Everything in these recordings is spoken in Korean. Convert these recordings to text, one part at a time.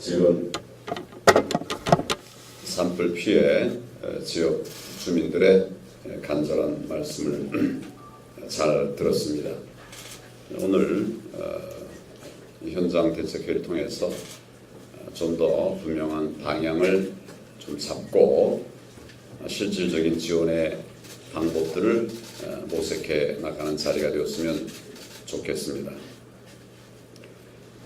지금 산불 피해 지역 주민들의 간절한 말씀을 잘 들었습니다. 오늘 현장 대책회의를 통해서 좀 더 분명한 방향을 좀 잡고 실질적인 지원의 방법들을 모색해 나가는 자리가 되었으면 좋겠습니다.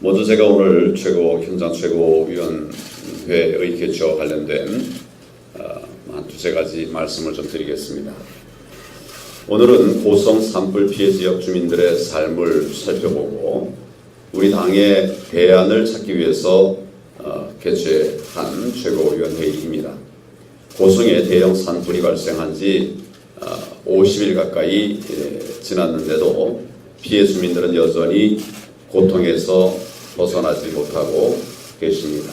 먼저 제가 오늘 현장 최고위원회의 개최와 관련된 한 두세 가지 말씀을 좀 드리겠습니다. 오늘은 고성 산불 피해 지역 주민들의 삶을 살펴보고 우리 당의 대안을 찾기 위해서 개최한 최고위원회의입니다. 고성에 대형 산불이 발생한 지 50일 가까이 지났는데도 피해 주민들은 여전히 고통에서 벗어나지 못하고 계십니다.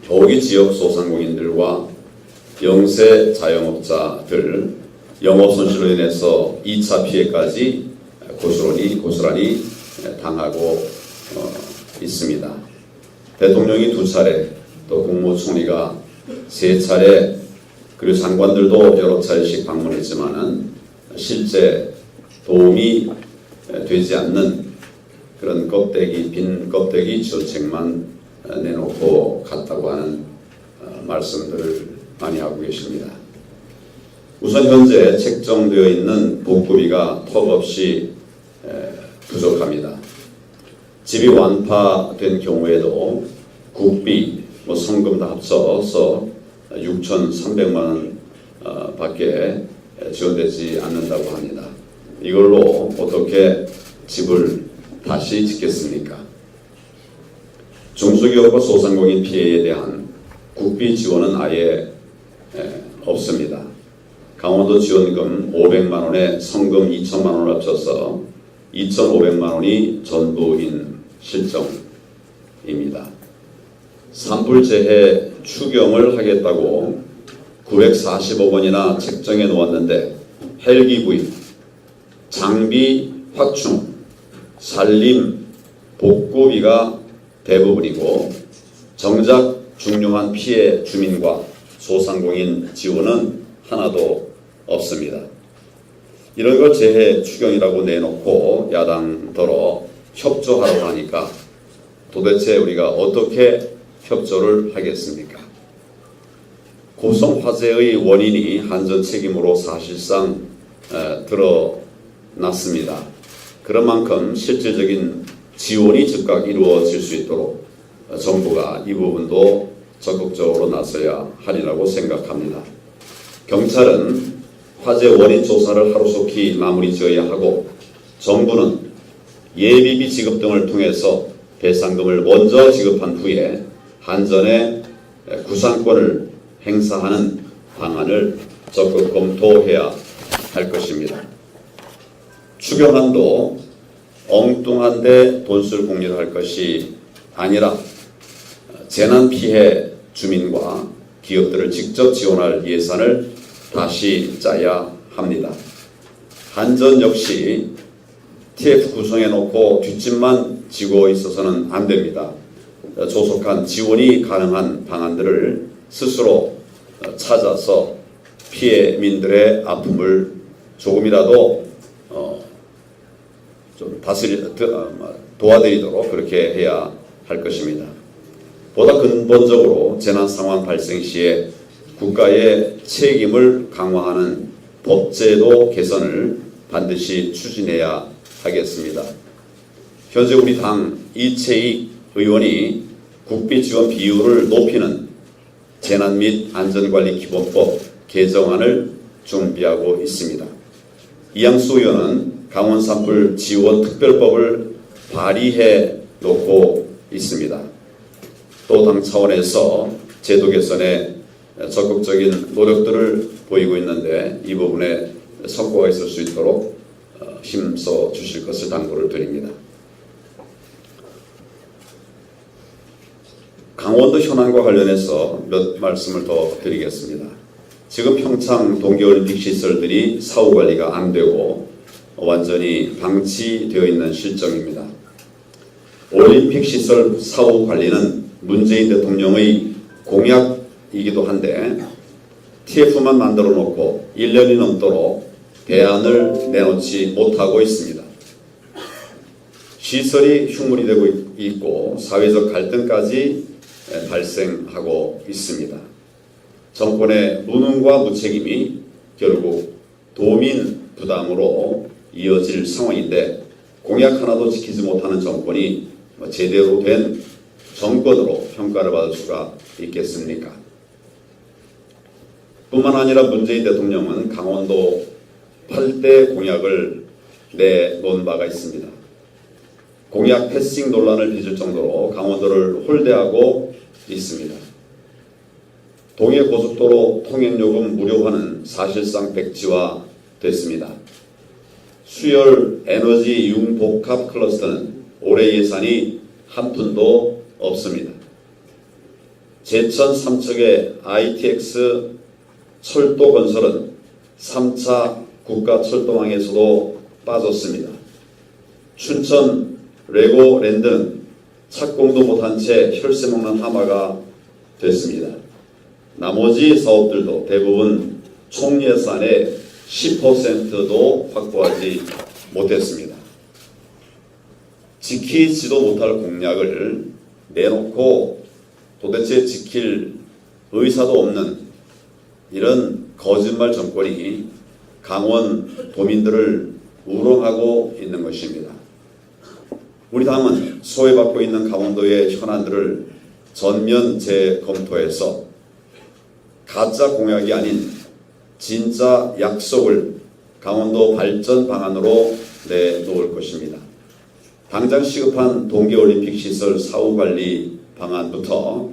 더욱이 지역 소상공인들과 영세 자영업자들 영업 손실로 인해서 2차 피해까지 고스란히 당하고 있습니다. 대통령이 2차례, 또 국무총리가 3차례, 그리고 장관들도 여러 차례씩 방문했지만은 실제 도움이 되지 않는 그런 빈 껍데기 지원책만 내놓고 갔다고 하는 말씀들을 많이 하고 계십니다. 우선 현재 책정되어 있는 복구비가 턱없이 부족합니다. 집이 완파된 경우에도 국비, 성금 다 합쳐서 6,300만 원 밖에 지원되지 않는다고 합니다. 이걸로 어떻게 집을 다시 짓겠습니까? 중소기업과 소상공인 피해에 대한 국비 지원은 아예 없습니다. 강원도 지원금 500만 원에 성금 2천만 원을 합쳐서 2,500만 원이 전부인 실정입니다. 산불재해 추경을 하겠다고 940억 원이나 책정해 놓았는데 헬기 구입, 장비 확충, 산림, 복구비가 대부분이고 정작 중요한 피해 주민과 소상공인 지원은 하나도 없습니다. 이런 걸 재해 추경이라고 내놓고 야당더러 협조하라고 하니까 도대체 우리가 어떻게 협조를 하겠습니까? 고성 화재의 원인이 한전 책임으로 사실상 드러났습니다. 그런 만큼 실질적인 지원이 즉각 이루어질 수 있도록 정부가 이 부분도 적극적으로 나서야 하리라고 생각합니다. 경찰은 화재 원인 조사를 하루속히 마무리 지어야 하고 정부는 예비비 지급 등을 통해서 배상금을 먼저 지급한 후에 한전의 구상권을 행사하는 방안을 적극 검토해야 할 것입니다. 추경안도 엉뚱한데 돈쓸 공리를 할 것이 아니라 재난 피해 주민과 기업들을 직접 지원할 예산을 다시 짜야 합니다. 한전 역시 TF 구성해 놓고 뒷짐만 지고 있어서는 안 됩니다. 조속한 지원이 가능한 방안들을 스스로 찾아서 피해민들의 아픔을 조금이라도 좀 도와드리도록 그렇게 해야 할 것입니다. 보다 근본적으로 재난 상황 발생 시에 국가의 책임을 강화하는 법제도 개선을 반드시 추진해야 하겠습니다. 현재 우리 당 이채익 의원이 국비 지원 비율을 높이는 재난 및 안전관리 기본법 개정안을 준비하고 있습니다. 이양수 의원은 강원 산불 지원 특별법을 발의해 놓고 있습니다. 또 당 차원에서 제도 개선에 적극적인 노력들을 보이고 있는데 이 부분에 성과가 있을 수 있도록 힘써 주실 것을 당부를 드립니다. 강원도 현안과 관련해서 몇 말씀을 더 드리겠습니다. 지금 평창 동계올림픽 시설들이 사후 관리가 안 되고 완전히 방치되어 있는 실정입니다. 올림픽 시설 사후 관리는 문재인 대통령의 공약이기도 한데 TF만 만들어 놓고 1년이 넘도록 대안을 내놓지 못하고 있습니다. 시설이 흉물이 되고 있고 사회적 갈등까지 발생하고 있습니다. 정권의 무능과 무책임이 결국 도민 부담으로 이어질 상황인데 공약 하나도 지키지 못하는 정권이 제대로 된 정권으로 평가를 받을 수가 있겠습니까? 뿐만 아니라 문재인 대통령은 강원도 8대 공약을 내놓은 바가 있습니다. 공약 패싱 논란을 빚을 정도로 강원도를 홀대하고 있습니다. 동해고속도로 통행요금 무료화는 사실상 백지화됐습니다. 수열 에너지 융복합 클러스터는 올해 예산이 한 푼도 없습니다. 제천 삼척의 ITX 철도 건설은 3차 국가철도망에서도 빠졌습니다. 춘천 레고랜드는 착공도 못한 채 혈세 먹는 하마가 됐습니다. 나머지 사업들도 대부분 총 예산의 10%도 확보하지 못했습니다. 지키지도 못할 공약을 내놓고 도대체 지킬 의사도 없는 이런 거짓말 정권이 강원 도민들을 우롱하고 있는 것입니다. 우리 당은 소외받고 있는 강원도의 현안들을 전면 재검토해서 가짜 공약이 아닌 진짜 약속을 강원도 발전 방안으로 내놓을 것입니다. 당장 시급한 동계올림픽 시설 사후관리 방안부터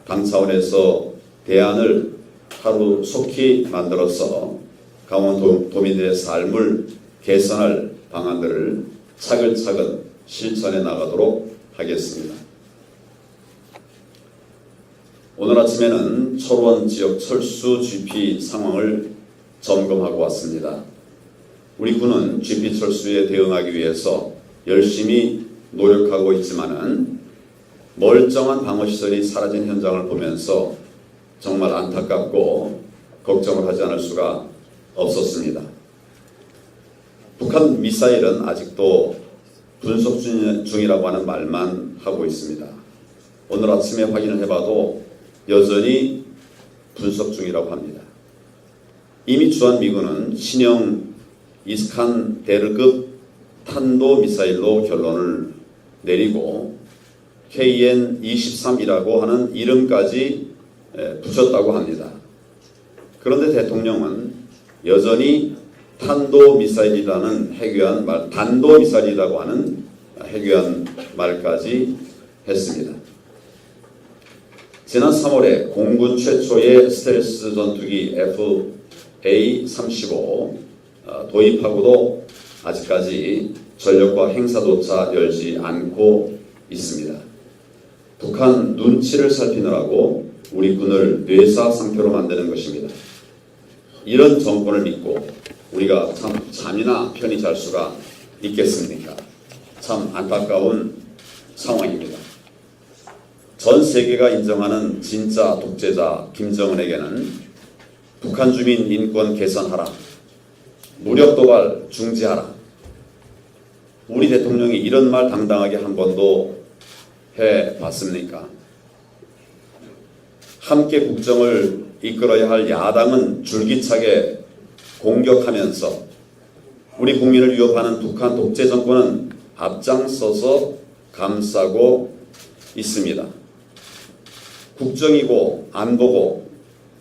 당 차원에서 대안을 하루속히 만들어서 강원도 도민들의 삶을 개선할 방안들을 차근차근 실천해 나가도록 하겠습니다. 오늘 아침에는 철원 지역 철수 GP 상황을 점검하고 왔습니다. 우리 군은 GP 철수에 대응하기 위해서 열심히 노력하고 있지만은 멀쩡한 방어시설이 사라진 현장을 보면서 정말 안타깝고 걱정을 하지 않을 수가 없었습니다. 북한 미사일은 아직도 분석 중이라고 하는 말만 하고 있습니다. 오늘 아침에 확인을 해봐도 여전히 분석 중이라고 합니다. 이미 주한미군은 신형 이스칸데르급 탄도미사일로 결론을 내리고 KN-23이라고 하는 이름까지 붙였다고 합니다. 그런데 대통령은 여전히 탄도미사일이라는 해괴한 말, 단도미사일이라고 하는 해괴한 말까지 했습니다. 지난 3월에 공군 최초의 스텔스 전투기 FA-35 도입하고도 아직까지 전력과 행사조차 열지 않고 있습니다. 북한 눈치를 살피느라고 우리 군을 뇌사 상태로 만드는 것입니다. 이런 정권을 믿고 우리가 참 잠이나 편히 잘 수가 있겠습니까? 참 안타까운 상황입니다. 전 세계가 인정하는 진짜 독재자 김정은에게는 북한 주민 인권 개선하라, 무력 도발 중지하라. 우리 대통령이 이런 말 당당하게 한 번도 해봤습니까? 함께 국정을 이끌어야 할 야당은 줄기차게 공격하면서 우리 국민을 위협하는 북한 독재 정권은 앞장서서 감싸고 있습니다. 국정이고 안보고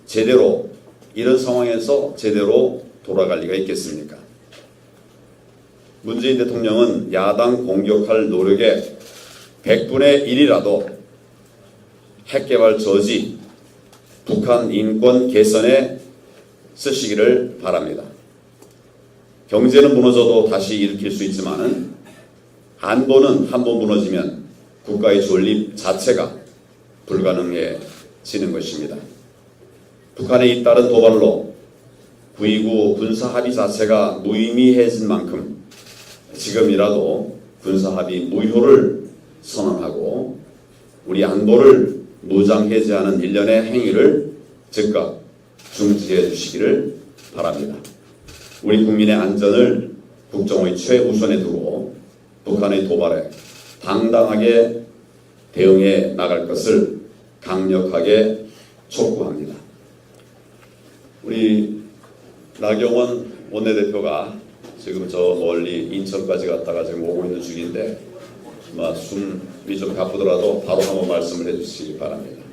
제대로 이런 상황에서 제대로 돌아갈 리가 있겠습니까? 문재인 대통령은 야당 공격할 노력의 100분의 1이라도 핵개발 저지, 북한 인권 개선에 쓰시기를 바랍니다. 경제는 무너져도 다시 일으킬 수 있지만 안보는 한번 무너지면 국가의 존립 자체가 불가능해지는 것입니다. 북한의 잇따른 도발로 9.29 군사합의 자체가 무의미해진 만큼 지금이라도 군사합의 무효를 선언하고 우리 안보를 무장 해제하는 일련의 행위를 즉각 중지해 주시기를 바랍니다. 우리 국민의 안전을 국정의 최우선에 두고 북한의 도발에 당당하게 대응해 나갈 것을 강력하게 촉구합니다. 우리 나경원 원내대표가 지금 저 멀리 인천까지 갔다가 지금 오고 있는 중인데 숨이 좀 가쁘더라도 바로 한번 말씀을 해주시기 바랍니다.